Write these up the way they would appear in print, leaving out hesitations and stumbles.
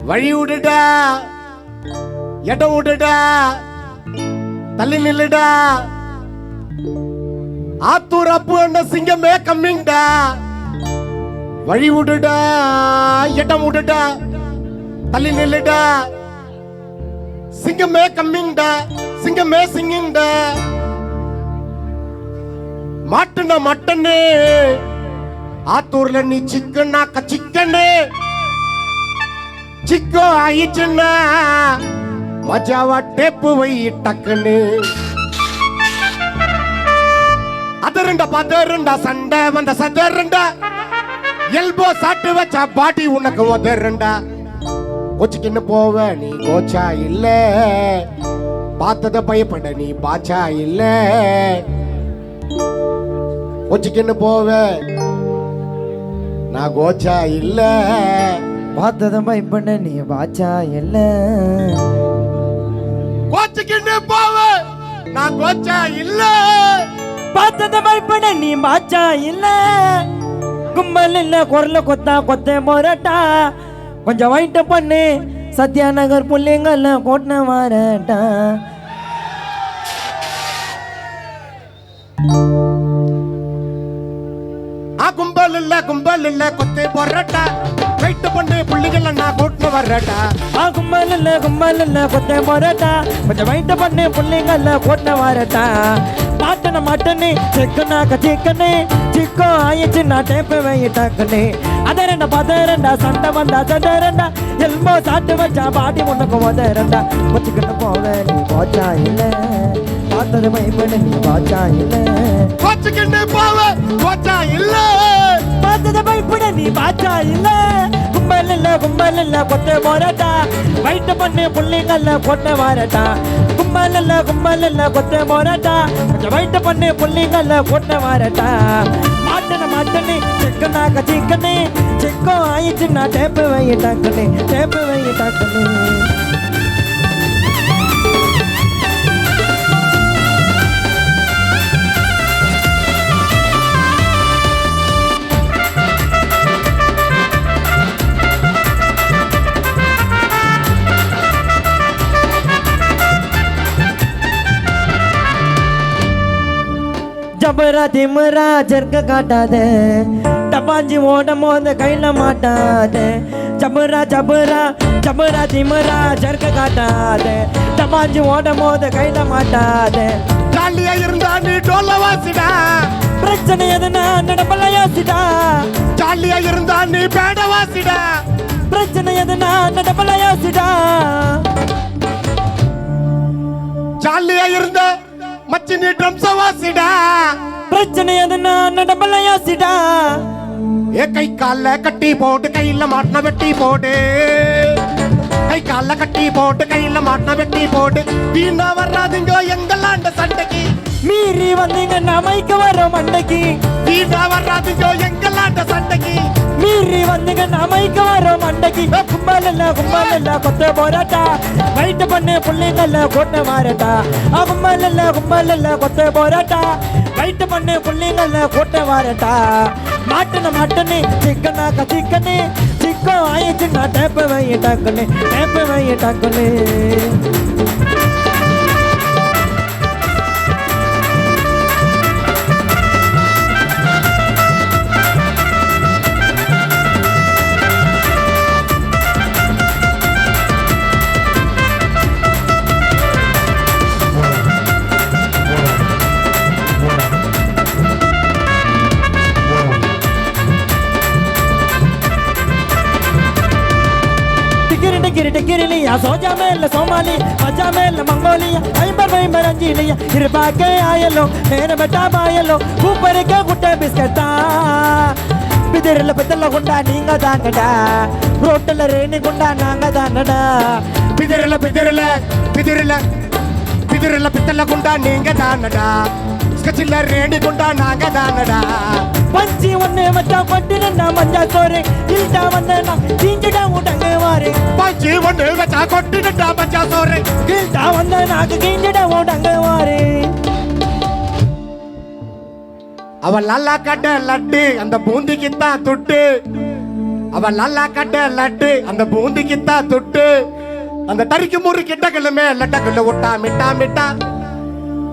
வழி விடுடா, இடம் விடுடா, தள்ளி நில்லுடா. ஆத்தூர் அப்பு அண்ண சிங்கமே கம்மிங்கடா. வழி விடுடா, இடம் விடுடா, தள்ளி நில்லுடா. சிங்கமே கம்மிங்கடா, சிங்கமே சிங்கிங்கடா. மாட்டுன மட்டனு, ஆத்தூர்ல நீ சிக்கனாக்க சிக்கனு. சிக்கோ ஆயிடுச்சுன்னா மஜாவா டேப்பு வை டக்குன்னு. அதருண்டா பதருண்டா சண்டை வந்த சதருண்டா. எல்போ சாட்டு வச்சா பாட்டி உனக்கு உதருண்டா. கொச்சிக்கின்னு போவ நீ கோச்சா இல்ல, பார்த்தத பயப்பட நீ பாச்சா இல்ல. கொச்சிக்கின்னு போவ நான் கோச்சா இல்ல, பார்த்தத பயப்பட நீ பாச்சா இல்ல. கோச்சிக்கின்னு போவ நான் கோச்சா இல்ல, பார்த்தத பயப்பட நீ பாச்சா இல்ல. கும்பல் இல்ல குரல கொத்தா கொத்த மொரட்டா. கொஞ்சம் வைட்ட பண்ணு சத்யா நகர் புள்ளிங்கல்ல கோட்டை மாறட்டா. கும்பல் இல்ல கொத்தே பொறட்டா. வெயிட் பண்ணு புள்ளிகள் நான் கூட்டு வரட்டா. கும்பல் இல்ல கொத்தே மொரட்டா. கொஞ்சம் வைட்ட பண்ணு புள்ளிங்கல்ல கோட்டை மாறட்டா. மாட்டன மாட்டனே சிக்கனாக்க சிக்கனே. சிக்கோ ஆயிடுச்சு நான் டேப்பு வைட்டாக்கனே. அதரண்டா பதரண்டா சண்டை வந்தா சதரண்டா. எல்மோ சாட்டு வச்சா பாட்டி உனக்கு உதரண்டா. கொச்சிக்கிட்ட போவ நீ போச்சா இல்ல, பார்த்தது பயப்பட நீ பாச்சா இல்ல. கொச்சிக்கின்னு போவ கோச்சா இல்ல, பார்த்தது பயப்பட நீ பாச்சா இல்ல. கும்பல் இல்ல கொத்த மொரட்டா. வைட்ட பண்ணு புள்ளிங்கல்ல கொட்டை மாறட்டா. கும்பல் இல்ல கொத்த மொரட்டா. கொஞ்சம் வைட்ட பண்ணு புள்ளிங்கல்ல கொட்டை மாறட்டா. மாட்டன மாட்டனே சிக்கனாக்க சிக்கனே. சிக்கோ ஆயிடுச்சு நான் டேப்பு வைட்டாக்கனே, டேப்பு வைட்டாக்கனே. ஜபரா திமரா ஜர்க்க காட்டாத. டப்பாஞ்சி ஓடும் போது கையில மாட்டாத. ஜபரா திமரா ஜர்க்க காட்டாத. டப்பாஞ்சி ஓடும் போது கையில மாட்டாத. ஜாலியா இருந்தா நீ டோல வாசிடா. பிரச்சனை எதுனா நடப்பல யோசிடா. ஜாலியா இருந்தா நீ பேட வாசிடா. பிரச்சனை எதுனா நடப்பல யோசிடா. ஜாலியா இருந்தா மச்சி நீ ட்ரம்ஸ் வாசிடா. பிரச்சனை எதுனா நடப்பல யோசிடா. ஏ கை கால கட்டி போட்டு கையில மாட்டின வெட்டி போடு. கை கால கட்டி போட்டு கையில மாட்டின வெட்டி போடு. வீணா வராதுங்க எங்களாண்ட சண்டைக்கு. மீறி வந்தீங்க நமைக்கு வர மண்டைக்கு. வீணா வராதுங்க எங்களாண்ட சண்டைக்கு. மீறி வந்தீங்க நமைக்கு வர மண்டைக்கு. கும்பல் இல்ல கொத்த போராட்டா. வைட்ட பண்ணு புள்ளிங்கல்ல கோட்டை மாறட்டா. கும்பல் இல்ல கொத்த போராட்டா. வைட்ட பண்ணு புள்ளிங்கல்ல கோட்டை மாறட்டா. மாட்டனே சிக்கனாக்க சிக்கனே. சிக்கோ ஆயிடுச்சு நான் டேப்பு வைட்டாக்கனே, டேப்பு வைட்டாக்கனே. गिरलिया सोजा में सोमाली मजा में मंगोलिया ऐबर अंजीलिया हिरबा के आयलो मेरे बेटा बायलो ऊपर के गुट्टे बिस्कटा बिदिरल पितल गुंडा नींगा दांगडा रोटल रेनी गुंडा नांगा दांगडा बिदिरल बिदिरल बिदिरल बिदिरल पितल गुंडा नींगा दांगडा स्कचिल रेनी गुंडा नांगा दांगडा पंची वन्ने मचा कोट्टिन ना मंजा सोरे इल्टा वन्ने ना किंजडा उडंगे वारे पंची वन्ने मचा कोट्टिन ना मंजा सोरे इल्टा वन्ने ना किंजडा उडंगे वारे அவ லல்லா கட்ட லட்டு அந்த பூந்திக்கு தான் துட்டு அவன் நல்லா கட்ட லட்டு அந்த பூந்தி கித்தா துட்டு அந்த தறிக்கு முறு கிட்ட கிழமே லட்டக்குள்ள விட்டா மிட்டா மிட்டா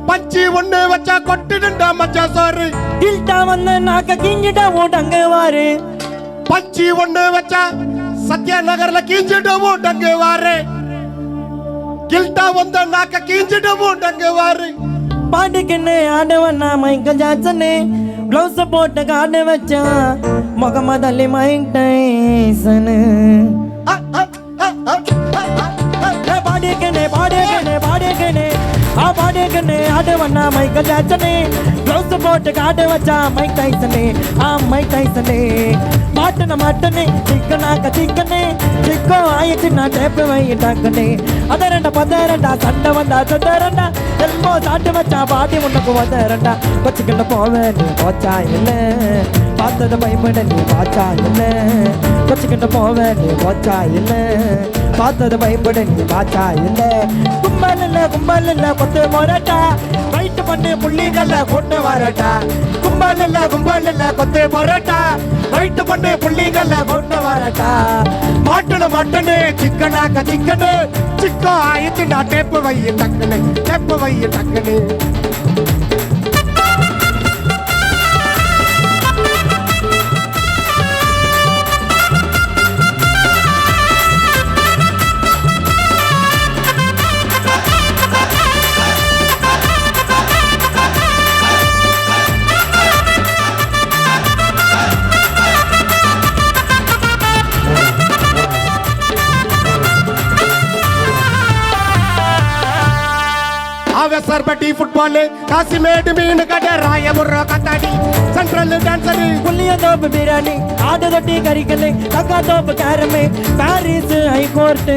பச்சி ஒண்ணு வச்சா கொட்டுடா மச்சா சோறு கில்ட்டா வந்த நாக்க கிஞ்சிட்டா ஓட்டங்க வாரு பச்சி ஒண்ணு வச்சா சத்யா நகர்ல கீஞ்சிடவும் டங்கு வாரு கில்ட்டா வந்த நாக்க கீஞ்சிடவும் டங்கு வாரு பாட்டுக்குன்னு ஆடவன் நான் மைக்கேல் ஜாக்சனு க்ளவுஸ் போட்டு காட்ட வச்சான் முகமது அலி மைக் டைசனு பாடுக்கண்ணே ஆடவன் நான் மைக்கேல் ஜாக்சனு க்ளவுஸ் போட்டு காட்ட வச்சான் mic Tyson mic Tyson மாட்டனே சிக்கனாக்க சிக்கனே Chicco ஆயிடுச்சு நான் டேப்பு வைட்டாக்கண்ணே அதரண்டா பதரண்டா சண்டை வந்தா சொந்தரண்டா எல்மோ சாட்டு வச்சா பாட்டி உனக்கு வந்தரண்டா கொச்சிக்கிட்ட போவேன் நீ போச்சா இல்லை பார்த்தத பயப்பட நீ பாச்சா இல்லை கொச்சிக்கிட்ட போவேன் நீ போச்சா இல்லை பார்த்தத பயப்பட நீ பாச்சா இல்லை கும்பல் இல்ல கொத்து மொரட்டா ரைட்டு பண்ணு புள்ளிகள்ல கொண்டு வரட்டா கும்பல் இல்ல கொத்து மொரட்டா ரைட்டு பண்ணு புள்ளிகள்ல கொண்டு வரட்டா மாட்டனு சிக்கனாக்க சிக்கனு சிக்கோ ஆயிட்டு நான் டேப்பு வை டக்குனு சர்பட்டி ஃபுட்பால் காசிமேடு மீன் கடை ராயபுரம் கத்தாடி சென்ட்ரல் டான்சர் புள்ளியந்தோப்பு பிரியாணி ஆடு தொட்டி கறிக்கல் தக்காத்தோப்பு கேரமே பாரிஸ் ஹைகோர்ட்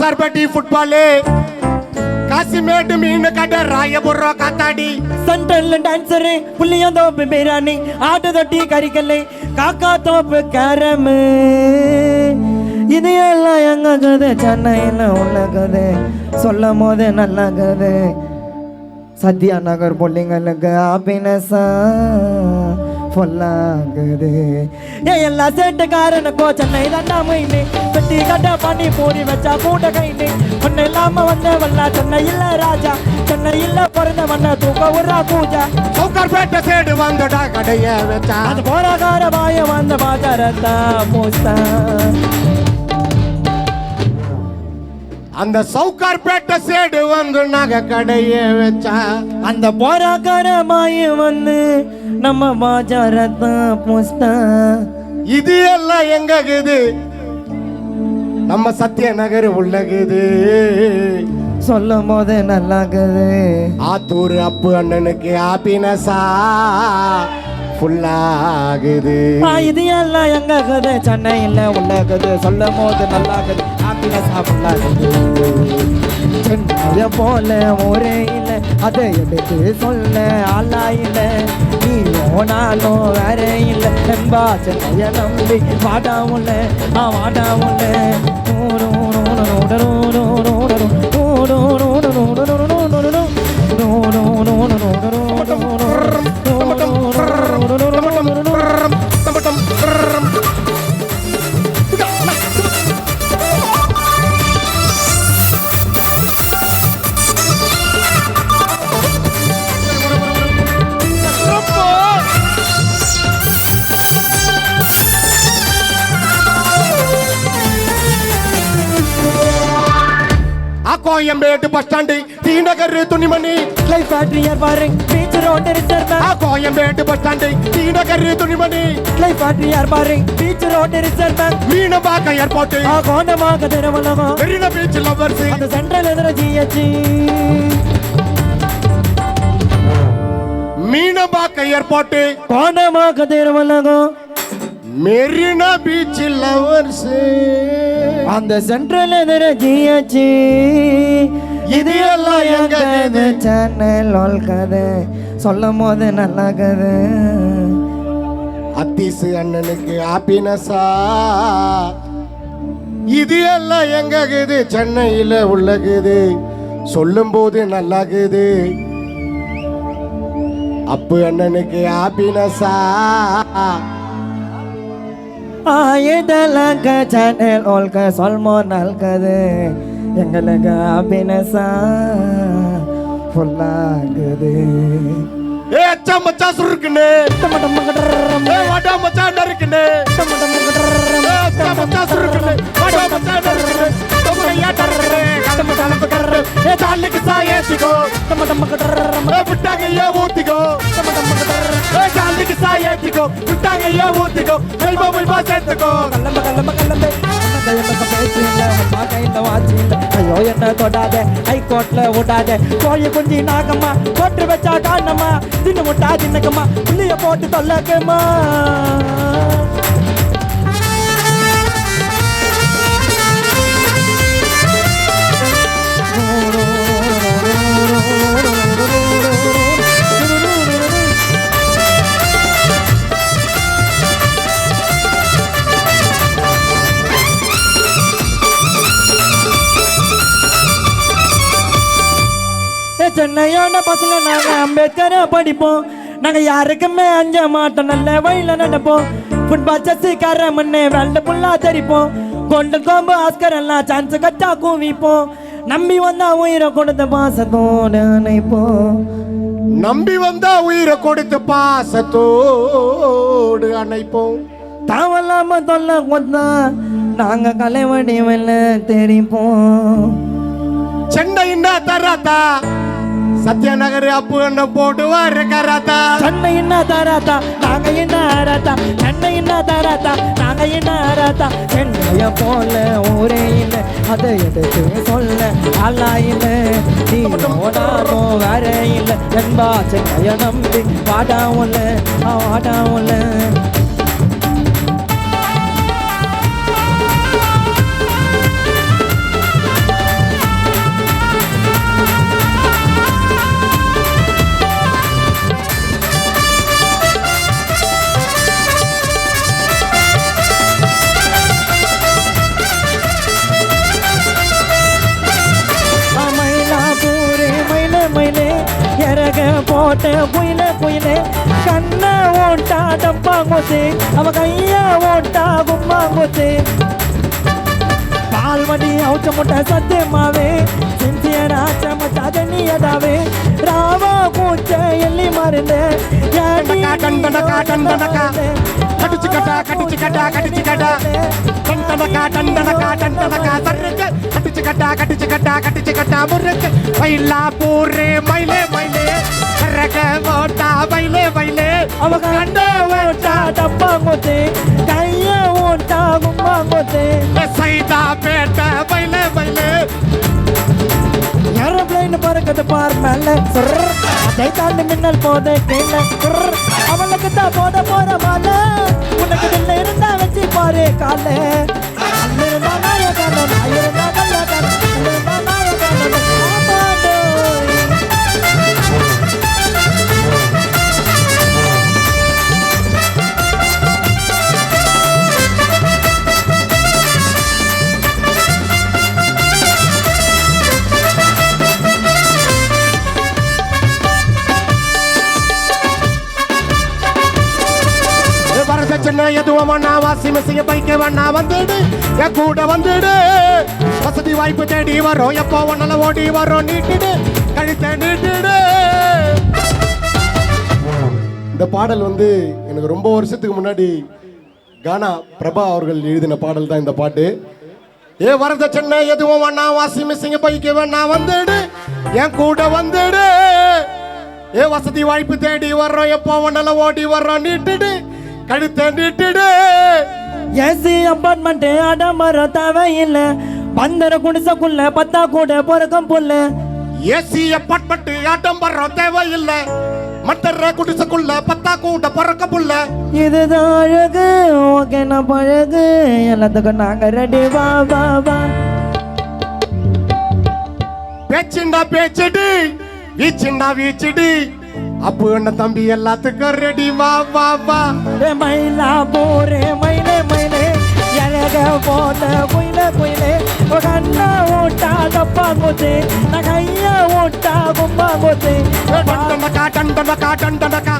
சர்பட்டி ஃபுட்பால் காசிமேடு மீன் கடை ராயபுரம் கத்தாடி சென்ட்ரல் டான்சர் புள்ளியந்தோப்பு பிரியாணி ஆடு தொட்டி கறிக்கல் காக்காத்தோப்பு கேரமே இது எல்லாம் எங்க கதை சென்னையில் உள்ள கதை சொல்லும் போது நல்ல கதை சத்யா நகர் பிள்ளைங்களுக்கு ஹாப்பினஸா பொல்லாங்குது எல்லா சேட்டுக்காரனுக்கோ சென்னை தாண்டா மைனு வெட்டி கட்ட பண்ணி பூரி வச்சா கூட்ட கைனு ஒன்னு இல்லாம வந்தவல்ல சென்னை இல்ல ராஜா சென்னை இல்ல பிறந்த வண்ண தூக்க உரா பூஜா சவுக்கார்பேட்டை சேடு வந்துடா கடைய வச்சா அது போராகார பாய வந்த பாஜாரத்தா போஸ்தா அந்த சவுக்கார்பேட்டை சேடு வந்து நகை கடைய வச்சா அந்த போராக்கார மாய வந்து நம்ம பாஜாரத்தான் போஸ்டா இது எல்லாம் எங்ககுது நம்ம சத்யா நகர் உள்ளகுது சொல்லும் போது நல்லாகுது ஆத்தூர் அப்பு அண்ணனுக்கு ஹாப்பினஸா ஃபுல்லாகுது இது எல்லாம் எங்க கதை சென்னையில் உள்ளகுது சொல்லும் போது நல்லாகுது ஹாப்பினஸா ஃபுல்லாகுது சென்னைய போல ஒரே இல்லை அதை எடுத்து சொல்ல ஆளா இல்லை நீ ஓனாலும் வேற இல்லை என்பா சென்னைய நம்பி வாடாமுல்ல வாடாமுல்ல Koyambedu bus stand T Nagar துணிமணி லைஃப் ஃபேக்டரியார் பாருங்க beach road reserve Koyambedu bus stand T Nagar துணிமணி லைஃப் ஃபேக்டரியார் பாருங்க beach road reserve Meenambakkam airport கோண்டமாக திருவள்ளகம் மெரினா பீச் லவர்ஸ் அந்த சென்ட்ரல் எதிர ஜிஹெச் மீனம்பாக்கம் ஏர்போர்ட் கோண்டமாக திருவள்ளகம் மெரினா பீச் லவர்ஸ் அந்த சென்ட்ரல் எதிர ஜிஹெச் இது எல்லாம் எங்க சேனல் கதை சொல்லும் போது நல்லா கதை அத்தீசு அண்ணனுக்கு ஹாப்பினஸா இது எல்லாம் எங்ககுது சென்னையில உள்ளகுது சொல்லும் போது நல்லாகுது அப்பு அண்ணனுக்கு ஹாப்பினஸா இதழக சேனல் ஓல்க சொல்மோ நல்கது எங்களுக்கு ஹாப்பினஸா ஃபுல்லாகுது ஏ அச்சா மச்சா சுருக்குன்னு ஏ வாடா மச்சா நறுக்குன்னு ஏ அச்சா மச்சா சுருக்குன்னு வாடா மச்சா நறுக்குன்னு தொம்மையா டர்ரு கலம கலம கர்ரு ஏ தாலுக்கு சாயேத்திகோ ஏ புட்டாங்கய்யா ஊத்திகோ ஏ தாலுக்கு சாயேத்திகோ புட்டாங்கய்யா ஊத்திகோ மெல்போ மெல்போ சேர்த்துக்கோ ஐயோ என்ன தொடாத ஹைகோர்ட்ல விடாத கோழி குஞ்சி நாகம்மா போட்டு வச்சா காணமா தின்னு முட்டா தின்னக்கம்மா புள்ளிய போட்டு தொல்லக்கம்மா சென்னையோட பசங்க நாங்க அம்பேத்கரை படிப்போம் நாங்க யாருக்குமே அஞ்ச மாட்டோம் நல்ல வழியில நடப்போம் ஃபுட்பால் செஸ் கரமண்ணே வெள்ள புல்லா தெரிப்போம் கோல்டன் கோம்பு ஆஸ்கர் எல்லாம் சான்ஸ் கட்டா கூவிப்போம் நம்பி வந்தா உயிரை கொடுத்த பாசத்தோடு அணைப்போம் நம்பி வந்தா உயிரை கொடுத்து பாசத்தோடு அணைப்போம் தாவலாம தொல்ல கொத்தா நாங்க கலைவடி வெள்ள தெரிப்போம் சென்னைன்னா தராத்தா சத்யநகர் அப்பு அண்ணன் போடுவாரு கராத்தா சென்னை என்ன தராத்தா நாங்க என்ன ஆராத்தா சென்னை என்ன தராத்தா நாங்க என்ன ஆராத்தா சென்னைய போல ஊரே இல்லை அதை எடுத்து சொல்ல அல்லா இல்லை நீ ஓடானோ வேற இல்லை என்பா சென்னைய நம்பி வாடாவுல வாடாவுல போட்ட குயிலே குயிலே கண்ண ஓட்டா டப்பாங்கோத்து அவ கைய ஓட்டா கும்மாங்கோத்து பால்மடி அவுச்ச முட்டை சத்தியமாவே சிந்தியரா சமச்சா தண்ணியதாவே ராவா கூச்ச எல்லி மருந்து டண்டனக்கா கடிச்சு கட்டா கடிச்சு கட்டா கடிச்சு கட்டா டண்டனக்கா சர்ருக்கு கடிச்சு கட்டா முருக்கு மயிலா பூரே மயிலே மயிலே கரக ஓட்டா மயிலே மயிலே அவ கண்ட ஓட்டா டப்பாங்கோத்து கைய ஓட்டா கும்மாங்கோத்து சைதா பேட்ட மயிலே மயிலே ஏரோப்ளைன் பறக்குது பார் மேல அதை தாண்டி மின்னல் போத கீழே அவளுக்கு தான் போற மால உனக்கு இல்ல இருந்தா வச்சு பாரு கால இருந்தா நாய காலம் இருந்தா நல்ல காலம் இருந்தா நாய காலம் சென்னை எதுவும் வேணா வாசி மெஸ்ஸிய பைக்க வேணா வந்துடு என் கூட வந்துடு வசதி வாய்ப்பு தேடி வரோம் எப்போ ஒன்னால ஓடி வரோம் நீட்டிடு கழித்த நீட்டிடு. இந்த பாடல் வந்து எனக்கு ரொம்ப வருஷத்துக்கு முன்னாடி கானா பிரபா அவர்கள் எழுதின பாடல் தான் இந்த பாட்டு. ஏ வரத சென்னை எதுவும் வேணா வாசி மெஸ்ஸிய பைக்க வேணா வந்துடு என் கூட வந்துடு ஏ வசதி வாய்ப்பு தேடி வர்றோம் எப்போ ஒன்னால ஓடி வர்றோம் நீட்டிடு கழுத்த நீட்டிடு. ஏசி அப்பார்ட்மெண்ட் அடமர தேவையில்ல பந்தர குடிசக்குள்ள பத்தா கூட பொறுக்கம் புல்ல ஏசி அப்பார்ட்மெண்ட் ஆடம்பரம் தேவையில்லை மட்டர குடிசக்குள்ள பத்தா கூட பொறுக்க புல்ல. இதுதான் அழகு ஓகே நான் பழகு எல்லாத்துக்கும் நாங்க ரெடி வா வா வா. பேச்சுண்டா பேச்சுடி வீச்சுண்டா வீச்சுடி அப்பு என்ன தம்பி எல்லாத்துக்கும் ரெடி வா வா வா. மயிலா போரே மயிலே மயிலே அழக போட்ட குயிலே குயிலே கண்ணா ஓட்டா டப்பா குத்து நான் கையா ஓட்டா கும்பா குத்து டண்டனக்கா டண்டனக்கா டண்டனக்கா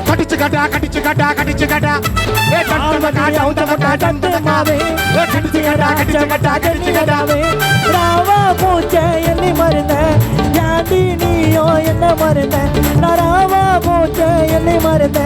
கடிச்சு கடா கடிச்சு கடா கடிச்சு கடா ஏ டண்டனக்கா டண்டனக்கா டண்டனக்காவே ஏ கடிச்சு கடா கடிச்சு கடா கடிச்சு கடாவே ராவா பூச்சை எண்ணி மருந்த யாண்டி நீயோ என்ன மருந்த நான் ராவா பூச்சை எண்ணி மருந்த